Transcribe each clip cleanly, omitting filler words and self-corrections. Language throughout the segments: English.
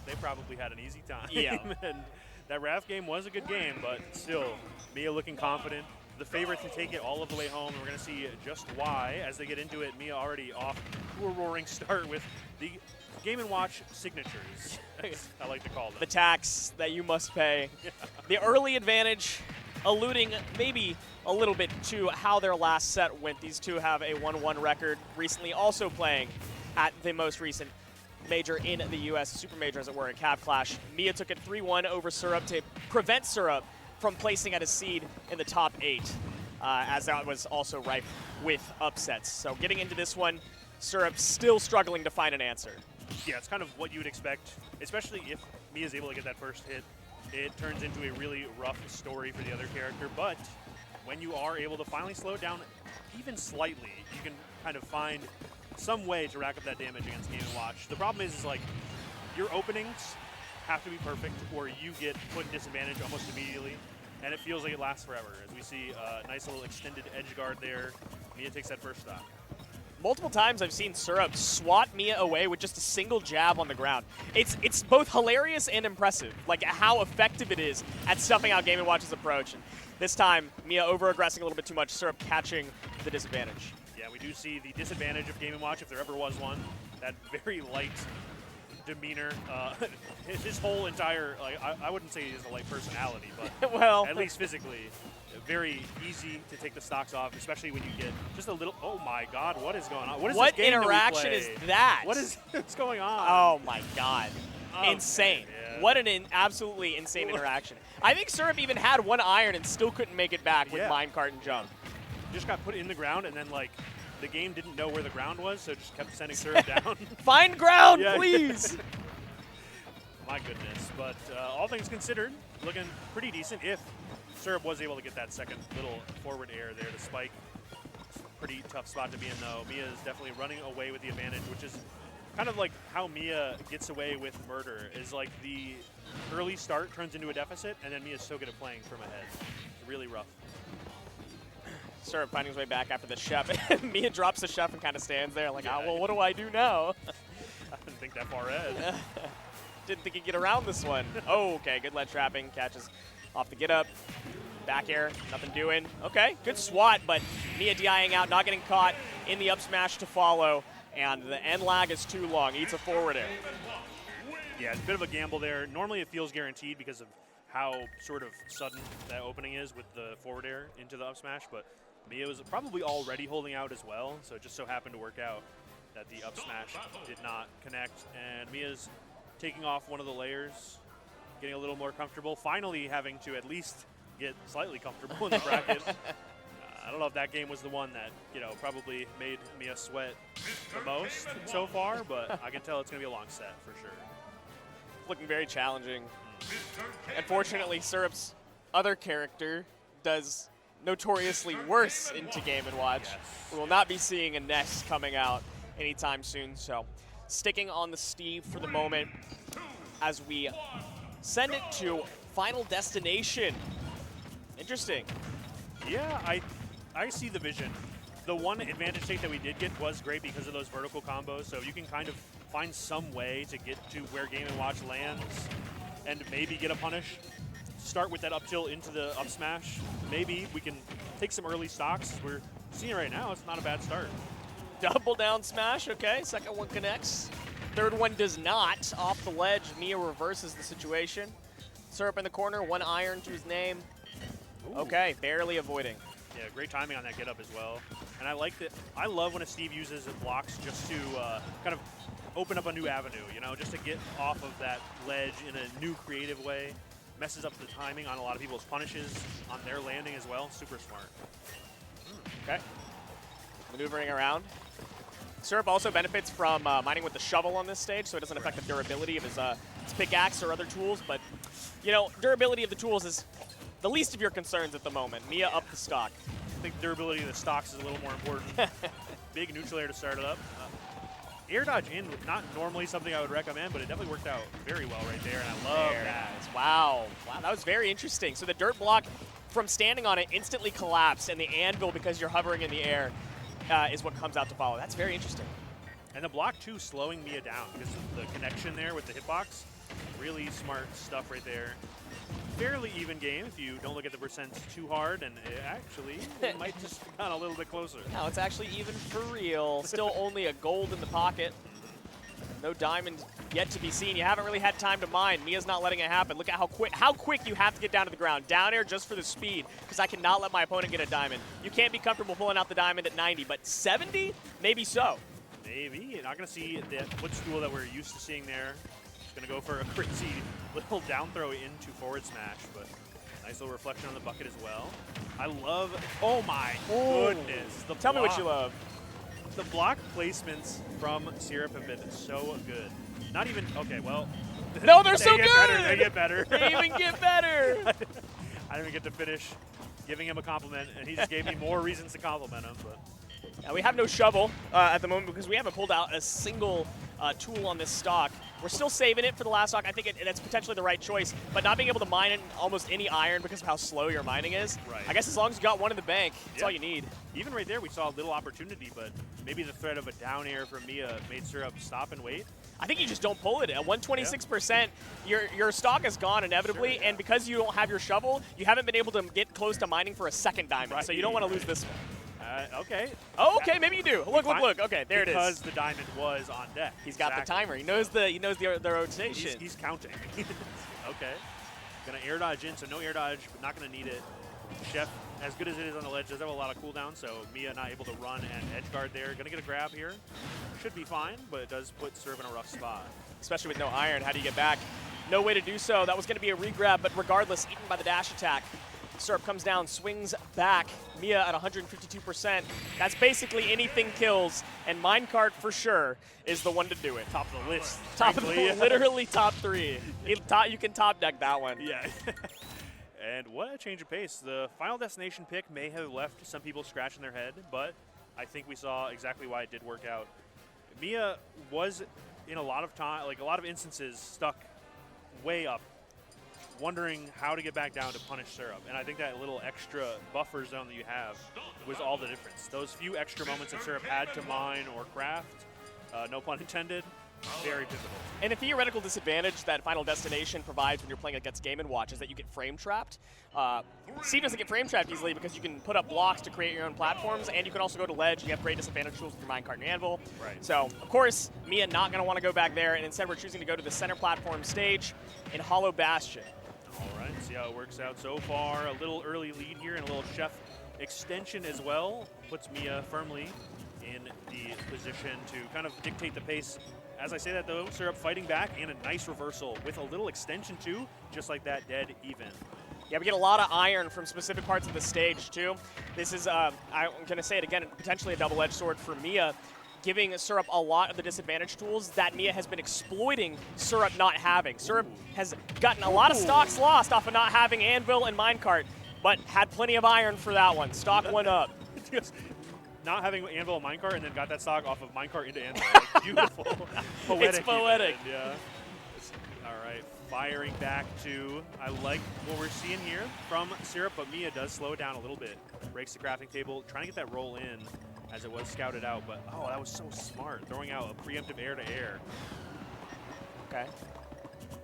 they probably had an easy time. Yeah. And that Raph game was a good game, but still, Miya looking confident. The favorite to take it all of the way home, and we're going to see just why as they get into it. Miya already off to a roaring start with the Game & Watch signatures, as I like to call them. The tax that you must pay. Yeah. The early advantage, alluding maybe a little bit to how their last set went. These two have a 1-1 record, recently also playing at the most recent major in the U.S., Super Major as it were, in Cab Clash. Miya took it 3-1 over Syrup to prevent Syrup from placing at a seed in the top 8, as that was also rife with upsets. So getting into this one, Syrup still struggling to find an answer. Yeah, it's kind of what you would expect, especially if Miya's able to get that first hit. It turns into a really rough story for the other character, but when you are able to finally slow it down even slightly, you can kind of find some way to rack up that damage against Game & Watch. The problem is like, your openings have to be perfect or you get put in disadvantage almost immediately, and it feels like it lasts forever. As we see a nice little extended edge guard there, Miya takes that first stock. Multiple times I've seen Syrup swat Miya away with just a single jab on the ground. It's both hilarious and impressive, like how effective it is at stuffing out Game & Watch's approach. And this time, Miya over-aggressing a little bit too much, Syrup catching the disadvantage. Yeah, we do see the disadvantage of Game & Watch, if there ever was one. That very light demeanor. His whole entire, like, I wouldn't say he has a light personality, but well, at least physically, very easy to take the stocks off, especially when you get just a little, oh my God, what is going on? What is this game interaction that we is play? that? What's going on? Oh my God. Okay, insane. yeah. What an absolutely insane interaction. I think Syrup even had one iron and still couldn't make it back with minecart and jump. Just got put in the ground, and then like the game didn't know where the ground was, so it just kept sending Syrup down. Find ground, please. My goodness. But all things considered, looking pretty decent if Syrup was able to get that second little forward air there to spike. Pretty tough spot to be in, though. Miya is definitely running away with the advantage, which is kind of like how Miya gets away with murder, is like the early start turns into a deficit, and then Miya's so good at playing from ahead. It's really rough. Syrup finding his way back after the chef. Miya drops the chef and kind of stands there like, oh, well, what do I do now? I didn't think that far ahead. Didn't think he'd get around this one. Oh, okay, good ledge trapping. Catches off the get up. Back air, nothing doing. Okay, good swat, but Miya DIing out, not getting caught in the up smash to follow, and the end lag is too long. Eats a forward air. Yeah, it's a bit of a gamble there. Normally it feels guaranteed because of how sort of sudden that opening is with the forward air into the up smash, but Miya was probably already holding out as well, so it just so happened to work out that the up smash did not connect, and Miya's taking off one of the layers, getting a little more comfortable, finally having to at least get slightly comfortable in the bracket. I don't know if that game was the one that, you know, probably made Miya sweat the most so far, but I can tell it's going to be a long set for sure. Looking very challenging. Unfortunately, Syrup's other character does notoriously worse into Game & Watch. Yes. We will not be seeing a Nest coming out anytime soon, so sticking on the Steve for the moment as we send it to Final Destination. Interesting. Yeah, I see the vision. The one advantage take that we did get was great because of those vertical combos, so you can kind of find some way to get to where Game & Watch lands and maybe get a punish. Start with that up tilt into the up smash. Maybe we can take some early stocks. We're seeing right now it's not a bad start. Double down smash, okay. Second one connects. Third one does not. Off the ledge, Miya reverses the situation. Syrup in the corner, one iron to his name. Ooh. Okay, barely avoiding. Yeah, great timing on that get up as well. And I like that. I love when a Steve uses blocks just to kind of open up a new avenue, you know, just to get off of that ledge in a new creative way. Messes up the timing on a lot of people's punishes on their landing as well. Super smart. Okay. Maneuvering around. Syrup also benefits from mining with the shovel on this stage, so it doesn't affect the durability of his pickaxe or other tools. But, you know, durability of the tools is the least of your concerns at the moment. Miya up the stock. I think durability of the stocks is a little more important. Big neutral air to start it up. Air dodge in, not normally something I would recommend, but it definitely worked out very well right there, and I love that. Wow. Wow, that was very interesting. So the dirt block from standing on it instantly collapsed, and the anvil, because you're hovering in the air, is what comes out to follow. That's very interesting. And the block, too, slowing Miya down because of the connection there with the hitbox. Really smart stuff right there. Fairly even game if you don't look at the percents too hard, and it might just have gone a little bit closer. Now it's actually even for real. Still only a gold in the pocket. No diamond yet to be seen. You haven't really had time to mine. Mia's not letting it happen. Look at how quick you have to get down to the ground. Down air just for the speed, because I cannot let my opponent get a diamond. You can't be comfortable pulling out the diamond at 90, but 70? Maybe so. Maybe. You're not going to see that footstool that we're used to seeing there. It's going to go for a crazy little down throw into forward smash, but nice little reflection on the bucket as well. I love, oh my goodness. Tell me what you love. The block placements from Syrup have been so good. Not even, okay, well. No, they're so good. They get better. They even get better. I didn't even get to finish giving him a compliment, and he just gave me more reasons to compliment him. But Now we have no shovel at the moment because we haven't pulled out a single tool on this stock. We're still saving it for the last stock. I think that's potentially the right choice, but not being able to mine in almost any iron because of how slow your mining is. Right. I guess as long as you got one in the bank, that's all you need. Even right there, we saw a little opportunity, but maybe the threat of a down air from Miya made Syrup stop and wait. I think you just don't pull it. At 126%, your stock is gone inevitably, and because you don't have your shovel, you haven't been able to get close to mining for a second diamond, Right. so you don't want to lose this one. Okay. Oh, okay, maybe you do. Look. Okay, there it is. Because the diamond was on deck. He's got the timer. He knows the rotation. He's counting. Okay. Gonna air dodge in, so no air dodge, but not gonna need it. Chef, as good as it is on the ledge, does have a lot of cooldown, so Miya not able to run and edge guard there. Gonna get a grab here. Should be fine, but it does put Syrup in a rough spot. Especially with no iron. How do you get back? No way to do so. That was going to be a regrab, but regardless, eaten by the dash attack. Syrup comes down, swings back. Miya at 152%. That's basically anything kills, and Minecart for sure is the one to do it. Top of the list. Top of the, literally top 3. You can top deck that one. Yeah. And what a change of pace. The Final Destination pick may have left some people scratching their head, but I think we saw exactly why it did work out. Miya was in a lot of instances stuck way up, wondering how to get back down to punish Syrup. And I think that little extra buffer zone that you have was all the difference. Those few extra moments that Syrup had to mine or craft, no pun intended, very pivotal. And a theoretical disadvantage that Final Destination provides when you're playing against Game & Watch is that you get frame trapped. Steve doesn't get frame trapped easily because you can put up blocks to create your own platforms, and you can also go to ledge. You have great disadvantage tools with your minecart and your anvil. Right. So, of course, Miya not going to want to go back there, and instead we're choosing to go to the center platform stage in Hollow Bastion. All right, see how it works out so far. A little early lead here and a little Chef extension as well. Puts Miya firmly in the position to kind of dictate the pace. As I say that though, Syrup fighting back and a nice reversal with a little extension too, just like that, dead even. Yeah, we get a lot of iron from specific parts of the stage too. This is, I'm going to say it again, potentially a double-edged sword for Miya, giving Syrup a lot of the disadvantage tools that Miya has been exploiting Syrup not having. Syrup has gotten a lot of stocks lost off of not having Anvil and Minecart, but had plenty of iron for that one. Stock went up. Not having Anvil and Minecart and then got that stock off of Minecart into Anvil. Like, beautiful. Poetic. It's poetic. Even, yeah. All right, firing back to, I like what we're seeing here from Syrup, but Miya does slow it down a little bit. Breaks the crafting table, trying to get that roll in as it was scouted out, but oh, that was so smart, throwing out a preemptive air-to-air. Okay.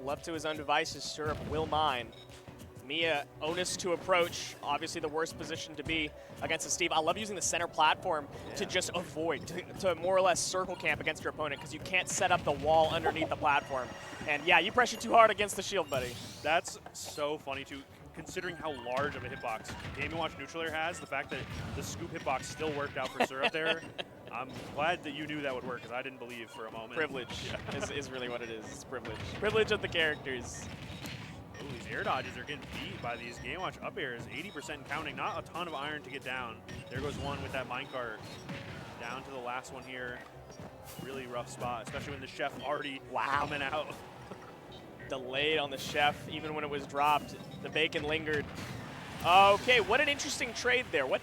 Left to his own devices, Syrup will mine. Miya, onus to approach, obviously the worst position to be against a Steve. I love using the center platform to just avoid, to more or less circle camp against your opponent because you can't set up the wall underneath the platform. And yeah, you pressure too hard against the shield, buddy. That's so funny too, considering how large of a hitbox Game & Watch Neutral Air has. The fact that the scoop hitbox still worked out for Syrup there. I'm glad that you knew that would work because I didn't believe for a moment. Privilege is really what it is. It's privilege. Privilege of the characters. Ooh, these air dodges are getting beat by these Game Watch up airs. 80% counting, not a ton of iron to get down. There goes one with that minecart. Down to the last one here. Really rough spot, especially when the Chef already coming out. Delayed on the Chef, even when it was dropped. The bacon lingered. Okay, what an interesting trade there. What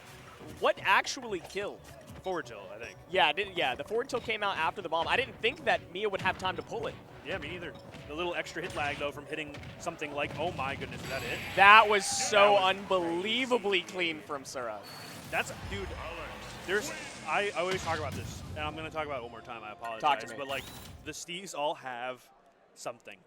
actually killed? Forward tilt, I think. Yeah, the forward tilt came out after the bomb. I didn't think that Miya would have time to pull it. Yeah, me neither. The little extra hit lag, though, from hitting something like, oh my goodness, is that it? That was so unbelievably clean from Syrup. That's, dude, I always talk about this, and I'm going to talk about it one more time, I apologize. Talk to me. But, like, the Steves all have something.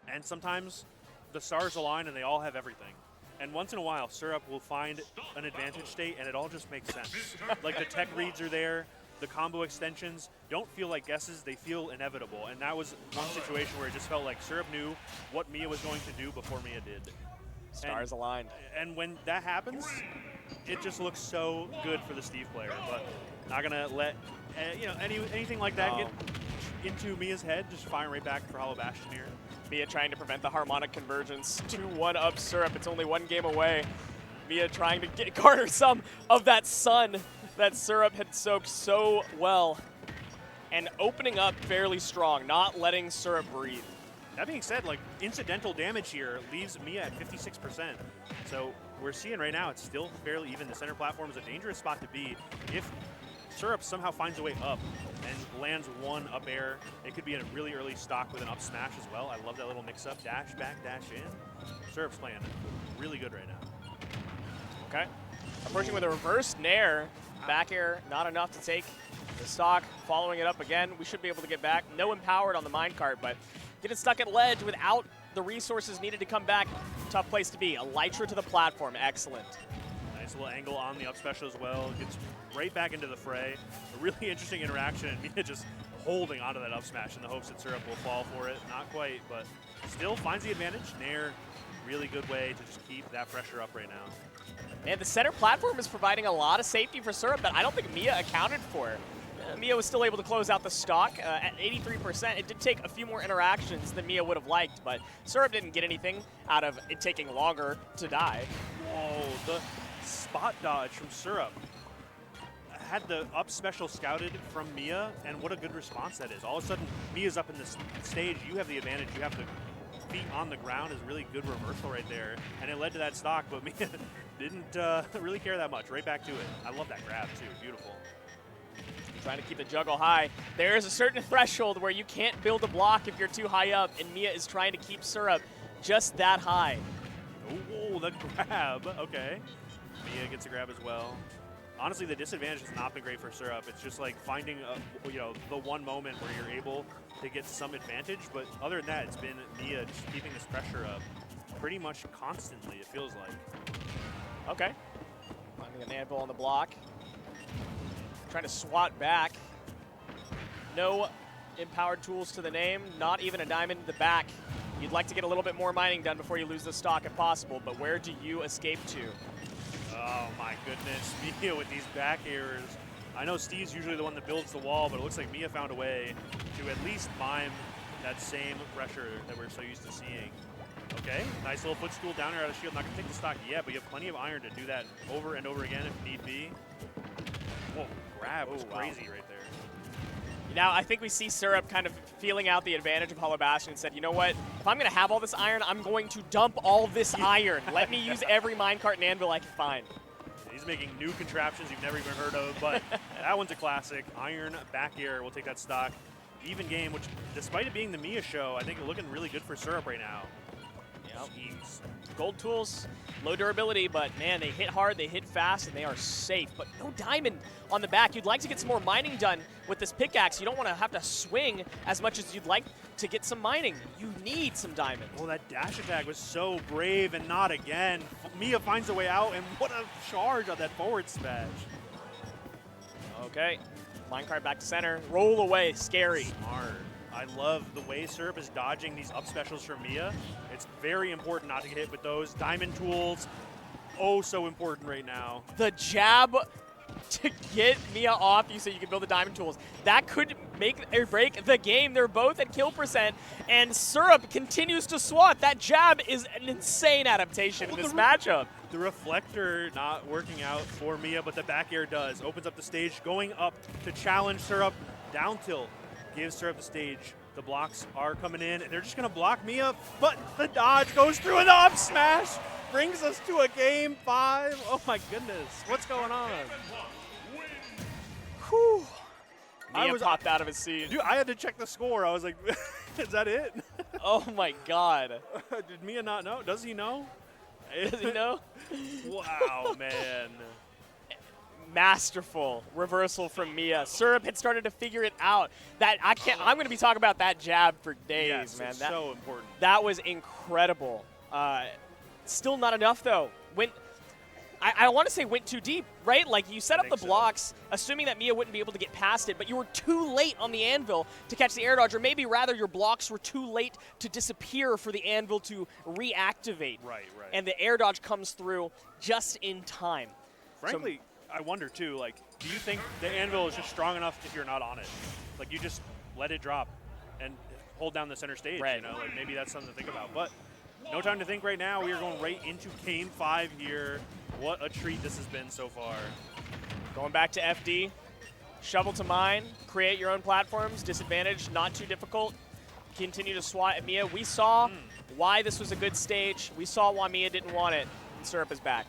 And sometimes the stars align and they all have everything. And once in a while, Syrup will find an advantage state and it all just makes sense. Like the tech reads are there, the combo extensions don't feel like guesses, they feel inevitable. And that was one situation where it just felt like Syrup knew what Miya was going to do before Miya did. Stars aligned. And when that happens, it just looks so good for the Steve player. But not gonna let anything like that get into Mia's head. Just firing right back for Hollow Bastion here. Miya trying to prevent the harmonic convergence. 2-1 up Syrup. It's only one game away. Miya trying to garner some of that sun that Syrup had soaked so well. And opening up fairly strong, not letting Syrup breathe. That being said, like, incidental damage here leaves Miya at 56%. So we're seeing right now it's still fairly even. The center platform is a dangerous spot to be. If Syrup somehow finds a way up and lands one up air, it could be in a really early stock with an up smash as well. I love that little mix-up. Dash back, dash in. Syrup's playing really good right now. Okay. Approaching with a reverse nair. Back air, not enough to take the stock. Following it up again. We should be able to get back. No empowered on the minecart, but getting stuck at ledge without the resources needed to come back. Tough place to be. Elytra to the platform. Excellent. Nice little angle on the up special as well. Gets right back into the fray. A really interesting interaction, and Miya just holding onto that up smash in the hopes that Syrup will fall for it. Not quite, but still finds the advantage. Nair, really good way to just keep that pressure up right now. And the center platform is providing a lot of safety for Syrup that I don't think Miya accounted for. Miya was still able to close out the stock at 83%. It did take a few more interactions than Miya would have liked, but Syrup didn't get anything out of it taking longer to die. Whoa, the spot dodge from Syrup. Had the up special scouted from Miya, and what a good response that is. All of a sudden, Mia's up in the stage. You have the advantage. You have the feet on the ground is really good reversal right there, and it led to that stock, but Miya didn't really care that much. Right back to it. I love that grab, too. Beautiful. Trying to keep the juggle high. There is a certain threshold where you can't build a block if you're too high up, and Miya is trying to keep Syrup just that high. Oh, the grab. Okay. Miya gets a grab as well. Honestly, the disadvantage has not been great for Syrup. It's just like finding the one moment where you're able to get some advantage, but other than that, it's been Miya just keeping this pressure up pretty much constantly, it feels like. Okay. Finding an anvil on the block. Trying to swat back. No empowered tools to the name, not even a diamond in the back. You'd like to get a little bit more mining done before you lose the stock if possible, but where do you escape to? Oh my goodness, Miya with these back airs. I know Steve's usually the one that builds the wall, but it looks like Miya found a way to at least mime that same pressure that we're so used to seeing. Okay, nice little footstool down here out of shield. Not gonna take the stock yet, but you have plenty of iron to do that over and over again if need be. Whoa, grab was crazy right there. Now, I think we see Syrup kind of feeling out the advantage of Hollow Bastion and said, you know what, if I'm going to have all this iron, I'm going to dump all this iron. Let me use every minecart and anvil I can find. He's making new contraptions you've never even heard of, but that one's a classic. Iron back air will take that stock. Even game, which despite it being the Miya show, I think looking really good for Syrup right now. Yep. Jeez. Gold tools, low durability, but man, they hit hard, they hit fast, and they are safe. But no diamond on the back. You'd like to get some more mining done with this pickaxe. You don't want to have to swing as much as you'd like to get some mining. You need some diamond. Well, that dash attack was so brave, and not again. Miya finds a way out, and what a charge on that forward smash. Okay, minecart back to center. Roll away, scary. Smart. I love the way Syrup is dodging these up specials from Miya. It's very important not to get hit with those. Diamond tools, oh so important right now. The jab to get Miya off you so you can build the diamond tools. That could make or break the game. They're both at kill percent, and Syrup continues to swat. That jab is an insane adaptation in this matchup. The reflector not working out for Miya, but the back air does. Opens up the stage, going up to challenge Syrup. Down tilt gives Syrup the stage. The blocks are coming in, and they're just going to block Miya, but the dodge goes through, and the up smash brings us to a game 5. Oh my goodness, what's going on? Whew. Miya popped out of his seat. Dude, I had to check the score. I was like, is that it? Oh my god. Did Miya not know? Does he know? Does he know? Wow, man. masterful reversal from Miya. Syrup had started to figure it out. I'm going to be talking about that jab for days, yes, man. It's That, so important. That was incredible. Still not enough, though. I want to say went too deep, right? Like, you set up the blocks, assuming that Miya wouldn't be able to get past it, but you were too late on the anvil to catch the air dodge, or maybe rather your blocks were too late to disappear for the anvil to reactivate. Right. And the air dodge comes through just in time. Frankly, I wonder, too, like, do you think the anvil is just strong enough if you're not on it? Like, you just let it drop and hold down the center stage, right. you know? Like, maybe that's something to think about. But no time to think right now. We are going right into Game 5 here. What a treat this has been so far. Going back to FD, shovel to mine, create your own platforms, disadvantage, not too difficult. Continue to swat at Miya. We saw why this was a good stage. We saw why Miya didn't want it, and Syrup is back.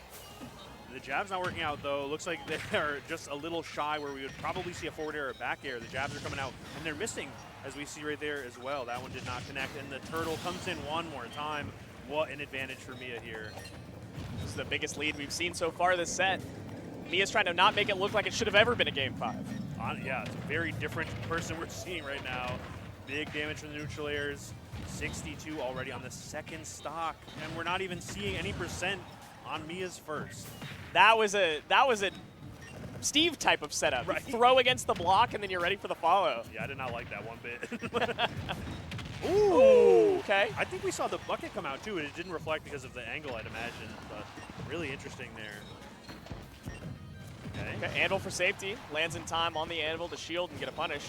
The jab's not working out, though. Looks like they're just a little shy where we would probably see a forward air or back air. The jabs are coming out, and they're missing, as we see right there as well. That one did not connect, and the turtle comes in one more time. What an advantage for Miya here. This is the biggest lead we've seen so far this set. Miya's trying to not make it look like it should have ever been a Game 5. Yeah, it's a very different person we're seeing right now. Big damage from the neutral airs. 62 already on the second stock, and we're not even seeing any percent on Miya's first. That was a Steve type of setup. Right. You throw against the block, and then you're ready for the follow. Yeah, I did not like that one bit. Ooh, okay. I think we saw the bucket come out too, and it didn't reflect because of the angle, I'd imagine, but really interesting there. Okay. Anvil for safety. Lands in time on the anvil to shield and get a punish.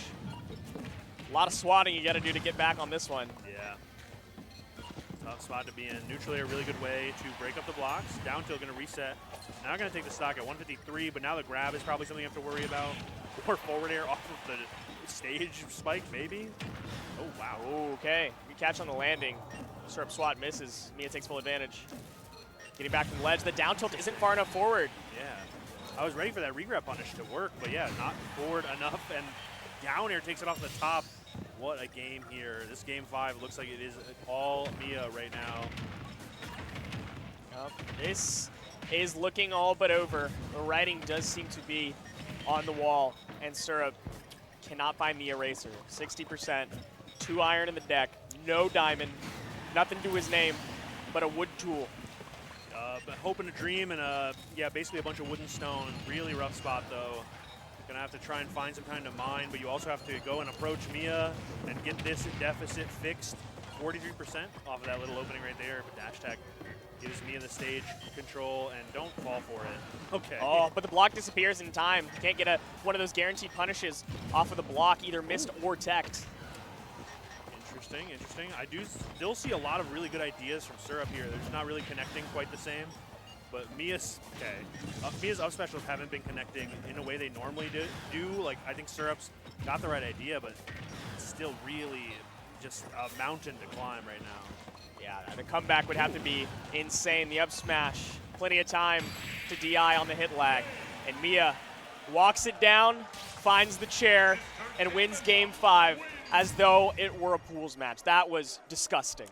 A lot of swatting you got to do to get back on this one. Yeah. Tough spot to be in. Neutral air, really good way to break up the blocks. Down tilt going to reset. Now going to take the stock at 153, but now the grab is probably something you have to worry about. Or forward air off of the stage spike, maybe. Oh, wow. Ooh, okay. Good catch on the landing. Syrup swat misses. Miya takes full advantage. Getting back from the ledge. The down tilt isn't far enough forward. Yeah. I was ready for that regrab punish to work, but yeah, not forward enough. And down air takes it off the top. What a game here. This Game 5 looks like it is all Miya right now. This is looking all but over. The writing does seem to be on the wall, and Syrup cannot find the eraser. 60%, 2 iron in the deck, no diamond, nothing to his name, but a wood tool. But hope and a dream and yeah, basically a bunch of wooden stone. Really rough spot though. Gonna have to try and find some kind of mine, but you also have to go and approach Miya and get this deficit fixed. 43% off of that little opening right there, but dash tag gives Miya the stage control, and don't fall for it. Okay. Oh, but the block disappears in time. Can't get one of those guaranteed punishes off of the block, either missed or teched. Interesting. I do still see a lot of really good ideas from Syrup here. They're just not really connecting quite the same. But Miya's, Miya's up specials haven't been connecting in a way they normally do. Like, I think Syrup's got the right idea, but it's still really just a mountain to climb right now. Yeah, the comeback would have to be insane. The up smash, plenty of time to DI on the hit lag. And Miya walks it down, finds the chair, and wins Game 5 as though it were a pools match. That was disgusting.